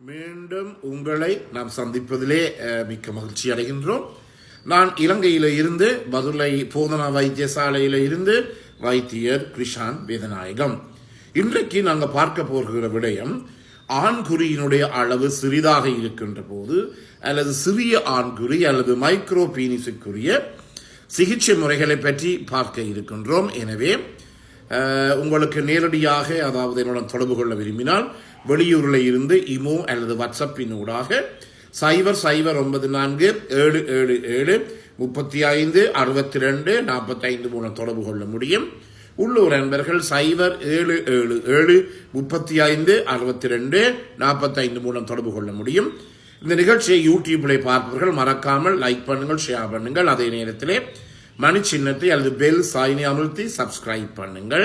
மீண்டும் உங்களை நாம் சந்திப்பதிலே மிக்க மகிழ்ச்சி அடைகின்றோம். நான் இலங்கையில இருந்து பதுளை போதனா வைத்தியசாலையில இருந்து வைத்தியர் கிருஷான் வேதநாயகம். இன்றைக்கு நாங்கள் பார்க்க போகிற விடயம், ஆண்குறியினுடைய அளவு சிறிதாக இருக்கின்ற போது அல்லது சிறிய ஆண்குறி அல்லது மைக்ரோ பீனிஸுக்குரிய சிகிச்சை முறைகளை பற்றி பார்க்க இருக்கின்றோம். எனவே உங்களுக்கு நேரடியாக அதாவது என்னுடன் தொடர்பு கொள்ள விரும்பினால் வெளியூரில் இருந்து இமோ அல்லது வாட்ஸ்அப்பினூடாக 009477356245 மூலம் தொடர்பு கொள்ள முடியும். உள்ளூர் நண்பர்கள் 0777356245 மூலம் தொடர்பு கொள்ள முடியும். இந்த நிகழ்ச்சியை யூடியூப்ல பார்ப்பவர்கள் மறக்காமல் லைக் பண்ணுங்கள், ஷேர் பண்ணுங்கள். அதே நேரத்திலே மணி சின்னத்தை அல்லது பெல் சாயினை அமுழ்த்தி சப்ஸ்கிரைப் பண்ணுங்கள்.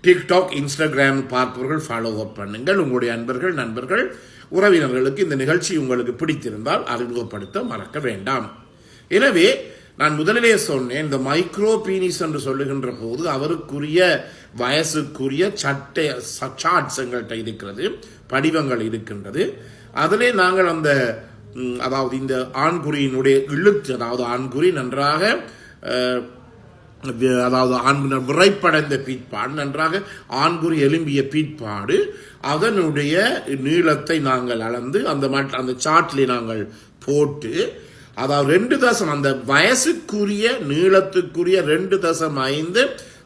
டிக்டாக், இன்ஸ்டாகிராம் பார்ப்பவர்கள் ஃபாலோ அப் பண்ணுங்கள். உங்களுடைய அன்பர்கள், நண்பர்கள், உறவினர்களுக்கு இந்த நிகழ்ச்சி உங்களுக்கு பிடித்திருந்தால் அறிமுகப்படுத்த மறக்க வேண்டாம். எனவே நான் முதலிலே சொன்னேன், இந்த மைக்ரோ பீனிஸ் என்று சொல்லுகின்ற போது அவருக்குரிய வயசுக்குரிய சார்ட்ஸ் எங்கள்கிட்ட இருக்கிறது, படிவங்கள் இருக்கின்றது. அதிலே நாங்கள் அந்த அதாவது இந்த ஆண்குறியினுடைய இழுத்து, அதாவது ஆண்குறி நன்றாக அதாவது விரைப்படைந்த பீட்பாடு, நன்றாக ஆண்குறி எலும்பிய பீட்பாடு, அதனுடைய நீளத்தை நாங்கள் அளந்து அந்த சார்ட்ல நாங்கள் போட்டு, அதாவது 2 அந்த வயசுக்குரிய நீளத்துக்குரிய 2.5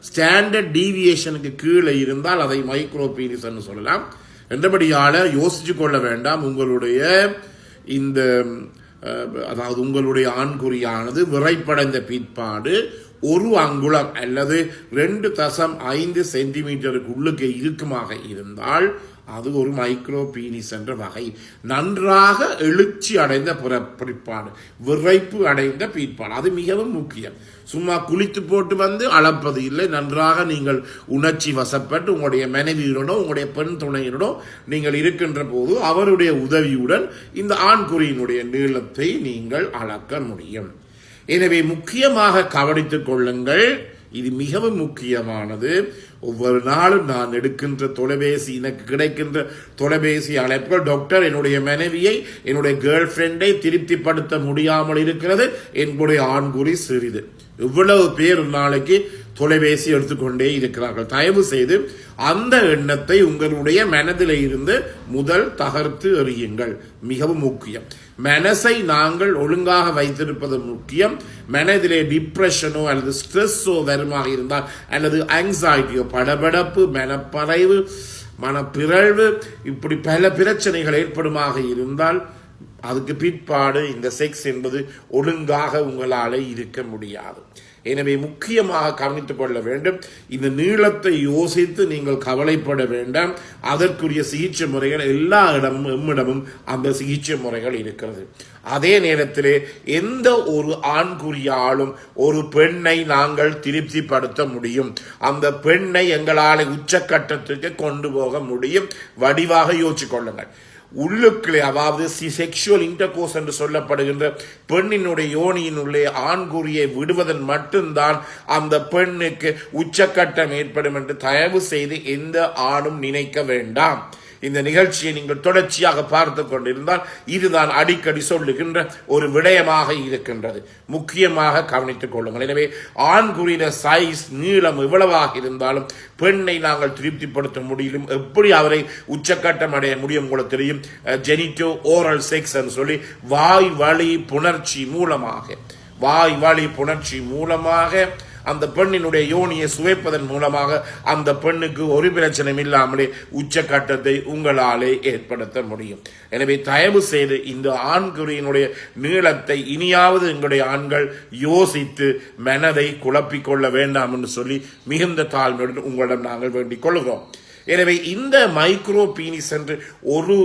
ஸ்டாண்டர்ட் டீவியேஷனுக்கு கீழே இருந்தால் அதை மைக்ரோ பீனிஸ் என்று சொல்லலாம். என்றபடியால யோசிச்சு கொள்ள வேண்டாம். உங்களுடைய இந்த அதாவது உங்களுடைய ஆண்குறியானது விரைப்படைந்த பீட்பாடு 1 அங்குலம் அல்லது 2.5 சென்டிமீட்டருக்கு உள்ளுக்கு இருக்குமாக இருந்தால் அது ஒரு மைக்ரோ பீனிஸ் என்ற வகை. நன்றாக எழுச்சி அடைந்த பிற்பாடு, விரைப்பு அடைந்த பீட்பாடு, அது மிகவும் முக்கியம். சும்மா குளித்து போட்டு வந்து அளப்பது இல்லை. நன்றாக நீங்கள் உணர்ச்சி வசப்பட்டு உங்களுடைய மனைவியுடனோ உங்களுடைய பெண் துணையுடனோ நீங்கள் இருக்கின்ற போது அவருடைய உதவியுடன் இந்த ஆண்குறியினுடைய நீளத்தை நீங்கள் அளக்க முடியும். எனவே முக்கியமாக கவனித்துக் கொள்ளுங்கள், இது மிகவும் முக்கியமானது. ஒவ்வொரு நாளும் நான் எடுக்கின்ற தொலைபேசி, எனக்கு கிடைக்கின்ற தொலைபேசி அழைப்புகள், டாக்டர் என்னுடைய மனைவியை, என்னுடைய கேர்ள் ஃப்ரெண்டை திருப்திப்படுத்த முடியாமல் இருக்கிறது, என்னுடைய ஆண்குறி சிறிது. இவ்வளவு பேர் நாளைக்கு தொலைபேசி எடுத்துக்கொண்டே இருக்கிறார்கள். தயவு செய்து அந்த எண்ணத்தை உங்களுடைய மனதில் இருந்து முதல் தகர்த்து எறியுங்கள். மிகவும் முக்கியம். மனசை நாங்கள் ஒழுங்காக வைத்திருப்பது முக்கியம். மனதிலே டிப்ரெஷனோ அல்லது ஸ்ட்ரெஸ்ஸோ வருமாக இருந்தால், அல்லது ஆங்ஸைட்டியோ, படபடப்பு, மனப்பறைவு, மனப்பிறழ்வு, இப்படி பல பிரச்சனைகள் ஏற்படுமாக இருந்தால் அதுக்கு பிற்பாடு இந்த செக்ஸ் என்பது ஒழுங்காக உங்களால் இருக்க முடியாது. எனவே முக்கியமாக கவனித்துக் கொள்ள வேண்டும். இந்த நீளத்தை யோசித்து நீங்கள் கவலைப்பட வேண்டாம். அதற்குரிய சிகிச்சை முறைகள் எல்லா இடமும் எம்மிடமும் அந்த சிகிச்சை முறைகள் இருக்கிறது. அதே நேரத்திலே எந்த ஒரு ஆண்குறியாலும் ஒரு பெண்ணை நாங்கள் திருப்திப்படுத்த முடியும். அந்த பெண்ணை எங்களால் உச்சக்கட்டத்துக்கு கொண்டு போக முடியும். வடிவாக யோசிச்சு கொள்ளுங்கள். உள்ளுக்குள்ளே, அதாவது செக்ஷுவல் இன்டர்கோர்ஸ் என்று சொல்லப்படுகின்ற பெண்ணினுடைய யோனியினுள்ளே ஆண்குறியை விடுவதன் மட்டும்தான் அந்த பெண்ணுக்கு உச்சக்கட்டம் ஏற்படும் என்று தயவு செய்து எந்த ஆணும் நினைக்க வேண்டாம். இந்த நிகழ்ச்சியை நீங்கள் தொடர்ச்சியாக பார்த்து கொண்டிருந்தால் இதுதான் அடிக்கடி சொல்லுகின்ற ஒரு விடயமாக இருக்கின்றது. முக்கியமாக கவனித்துக் கொள்ளுங்கள். எனவே ஆண்குறியின சைஸ், நீளம் எவ்வளவாக இருந்தாலும் பெண்ணை நாங்கள் திருப்திப்படுத்த முடியும். எப்படி அவரை உச்சக்கட்டம் அடைய முடியும் உங்களுக்கு தெரியும். ஜெனிட்டோ ஓரல் செக்ஸ் என்று சொல்லி வாய் வழி புணர்ச்சி மூலமாக அந்த பெண்ணினுடைய யோனியை சுவைப்பதன் மூலமாக அந்த பெண்ணுக்கு ஒரு பிரச்சனை இல்லாமலே உச்சக்கட்டத்தை உங்களாலே ஏற்படுத்த முடியும். எனவே தயவு செய்து இந்த ஆண்குறியினுடைய நீளத்தை இனியாவது எங்களுடைய ஆண்கள் யோசித்து மனதை குழப்பிக்கொள்ள வேண்டாம் என்று சொல்லி மிகுந்த தாழ்மையுடன் உங்களிடம் நாங்கள் வேண்டிக் கொள்கிறோம். எனவே இந்த மைக்ரோ பீனிஸ் என்று ஒரு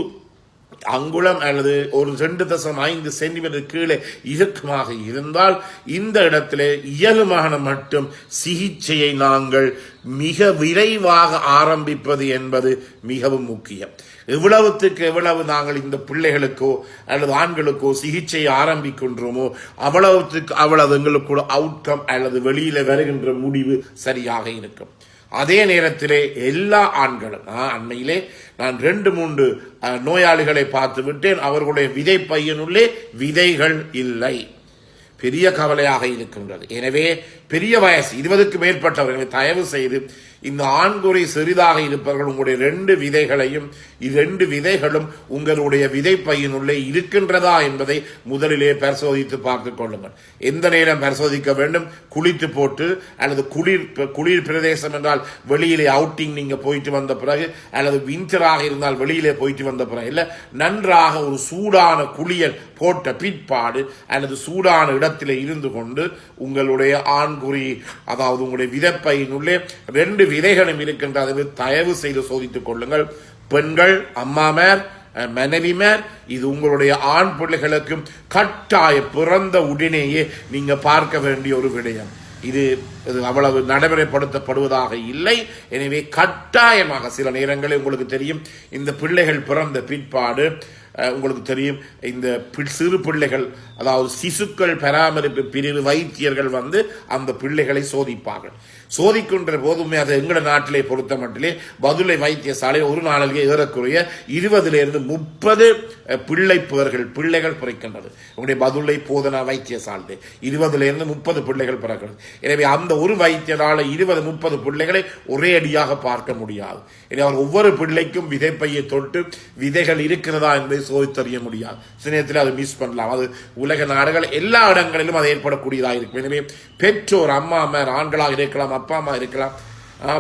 அங்குலம் அல்லது ஒரு 2.5 சென்டிமீட்டர் கீழே இறுக்கமாக இருந்தால் இந்த இடத்திலே இயலுமான மட்டும் சிகிச்சையை நாங்கள் மிக விரைவாக ஆரம்பிப்பது என்பது மிகவும் முக்கியம். எவ்வளவு நாங்கள் இந்த பிள்ளைகளுக்கோ அல்லது ஆண்களுக்கோ சிகிச்சையை ஆரம்பிக்கின்றோமோ அவ்வளவு எங்களுக்கு அவுட்கம் அல்லது வெளியில வருகின்ற முடிவு சரியாக இருக்கும். அதே நேரத்திலே எல்லா ஆண்களும் அண்மையிலே நான் 2-3 நோயாளிகளை பார்த்து விட்டேன். அவர்களுடைய விதை பையனுள்ளே விதைகள் இல்லை. பெரிய கவலையாக இருக்கின்றது. எனவே பெரிய வயசு 20க்கு மேற்பட்டவர்கள் தயவு செய்து இந்த ஆண்குறி சிறிதாக இருப்பவர்கள் உங்களுடைய 2 விதைகளையும் 2 விதைகளும் உங்களுடைய விதை பையினுள்ளே இருக்கின்றதா என்பதை முதலிலே பரிசோதித்து பார்த்துக் கொள்ளுங்கள். எந்த நேரம் பரிசோதிக்க வேண்டும்? குளித்து போட்டு அல்லது குளிர் பிரதேசம் என்றால் வெளியிலே அவுட்டிங் நீங்க போயிட்டு வந்த பிறகு, அல்லது விண்டராக இருந்தால் வெளியிலே போயிட்டு வந்த பிறகு, இல்ல நன்றாக ஒரு சூடான குளியல் போட்ட பிற்பாடு அல்லது சூடான இடத்திலே இருந்து கொண்டு உங்களுடைய ஆண்குறி, அதாவது உங்களுடைய விதைப்பையினுள்ளே 2 விதைகளும் இருக்கின்றது தயவு செய்து சோதித்துக் கொள்ளுங்கள். பெண்கள், அம்மாமார், மனைவிமார், இது உங்களுடைய ஆண் பிள்ளைகளுக்கும் கட்டாய பிறந்த உடனேயே நீங்க பார்க்க வேண்டிய ஒரு விடயம். இது அவ்வளவு நடைமுறைப்படுத்தப்படுவதாக இல்லை. எனவே கட்டாயமாக சில நேரங்களில் உங்களுக்கு தெரியும், இந்த பிள்ளைகள் பிறந்த பிற்பாடு உங்களுக்கு தெரியும், இந்த சிறு பிள்ளைகள், அதாவது சிசுக்கள் பராமரிப்பு பிரிவு வைத்தியர்கள் அந்த பிள்ளைகளை சோதிப்பார்கள். சோதிக்கின்ற போதுமே அது எங்கள நாட்டிலே பொறுத்த மட்டிலே பதுளை வைத்தியசாலை ஒரு நாளிலே ஏறக்குறைய 20 to 30 பிள்ளைகள் பிறக்கின்றது. உங்களுடைய பதுளை போதனா வைத்தியசாலை 20 to 30 பிள்ளைகள் பிறக்கிறது. எனவே அந்த ஒரு வைத்தியரால 20-30 பிள்ளைகளை ஒரே அடியாக பார்க்க முடியாது. எனவே அவர் ஒவ்வொரு பிள்ளைக்கும் விதைப்பையை தொட்டு விதைகள் இருக்கிறதா என்பதை சோதித்தறிய முடியாது. சில அது மிஸ் பண்ணலாம். அது உலக நாடுகள் எல்லா இடங்களிலும் அது ஏற்படக்கூடியதாக இருக்கும். எனவே பெற்றோர், அம்மாமார், ஆண்களாக இருக்கலாம், அப்பா அம்மா இருக்கலாம்,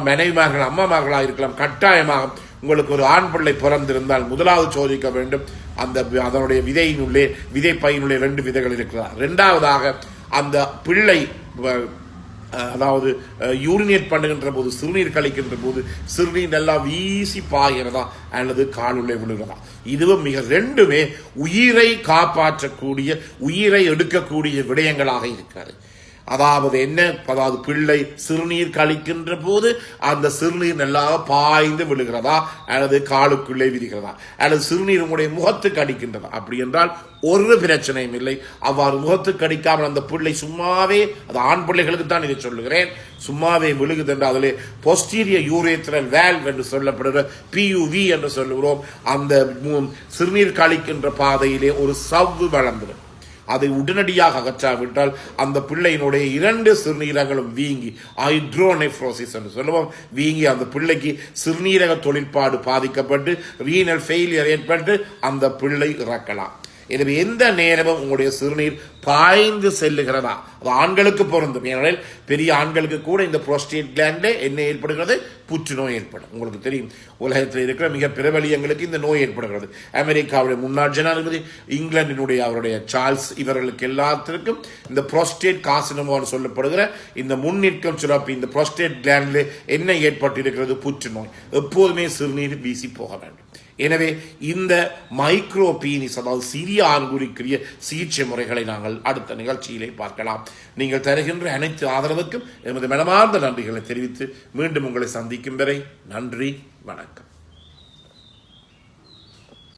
மனைவிமார்கள், அம்மாமார்களாக இருக்கலாம், கட்டாயமாக உங்களுக்கு ஒரு ஆண் பிள்ளை பிறந்திருந்தால் முதலாவது சோதிக்க வேண்டும் அதனுடைய விதையினுள்ளே, விதைப்பையினுள்ளே 2 விதைகள் இருக்கிறதா. 2வதாக அந்த பிள்ளை, அதாவது யூரினேட் பண்ணுகின்ற போது, சிறுநீர் கழிக்கின்ற போது சிறுநீர் எல்லாம் வீசி பாகிறதா அல்லது காலுள்ளே விழுகிறதா. இதுவும் மிக 2மே உயிரை காப்பாற்றக்கூடிய, உயிரை எடுக்கக்கூடிய விடயங்களாக இருக்கிறது. அதாவது என்ன, அதாவது பிள்ளை சிறுநீர் கழிக்கின்ற போது அந்த சிறுநீர் நல்லா பாய்ந்து விழுகிறதா அல்லது காலுக்குள்ளே விரிகிறதா அல்லது சிறுநீர் உங்களுடைய முகத்துக்கு அடிக்கின்றதா. அப்படி என்றால் ஒரு பிரச்சனையும் இல்லை. அவ்வாறு முகத்துக்கு அடிக்காமல் அந்த பிள்ளை சும்மாவே, அது ஆண் பிள்ளைகளுக்கு தான் இதை சொல்லுகிறேன், சும்மாவே விழுகுது என்று அதிலே போஸ்டீரியர் யூரேத்ரல் வால்வ் என்று சொல்லப்படுகிற PUV என்று சொல்லுகிறோம். அந்த சிறுநீர் கழிக்கின்ற பாதையிலே ஒரு சவ்வு வளர்ந்துடும். அதை உடனடியாக அகற்றாவிட்டால் அந்த பிள்ளையினுடைய 2 சிறுநீரகங்களும் வீங்கி, ஹைட்ரோனெஃப்ரோசிஸ் என்று சொல்லுவோம், வீங்கி அந்த பிள்ளைக்கு சிறுநீரக தொழிற்பாடு பாதிக்கப்பட்டு ரீனல் ஃபெயிலியர் ஏற்பட்டு அந்த பிள்ளை இறக்கலாம். எனவே எந்த நேரமும் உங்களுடைய சிறுநீர் பாய்ந்து செல்லுகிறதா, அது ஆண்களுக்கு பொருந்தும். ஏனெனில் பெரிய ஆண்களுக்கு கூட இந்த புரோஸ்டேட் கிளாண்ட்ல என்ன ஏற்படுகிறது? புற்றுநோய் ஏற்படும். உங்களுக்கு தெரியும், உலகத்தில் இருக்கிற மிக பிரபலியங்களுக்கு இந்த நோய் ஏற்படுகிறது. அமெரிக்காவுடைய முன்னாள் ஜனாதிபதி, இங்கிலாந்தினுடைய அவருடைய சார்ல்ஸ், இவர்களுக்கு எல்லாத்திற்கும் இந்த புரோஸ்டேட் கார்சினோமான்னு சொல்லப்படுகிற இந்த முன்னிற்கும் சுரப்பி, இந்த புரோஸ்டேட் கிளாண்ட்ல என்ன ஏற்பட்டிருக்கிறது? புற்றுநோய். எப்போதுமே சிறுநீர் வீசி போக வேண்டும். எனவே இந்த மைக்ரோ பீனிஸ், அதாவது சிறிய ஆண்குறிக்குரிய சிகிச்சை முறைகளை நாங்கள் அடுத்த நிகழ்ச்சியிலே பார்க்கலாம். நீங்கள் தருகின்ற அனைத்து ஆதரவுக்கும் எமது மனமார்ந்த நன்றிகளை தெரிவித்து மீண்டும் உங்களை சந்திக்கும் வரை நன்றி, வணக்கம்.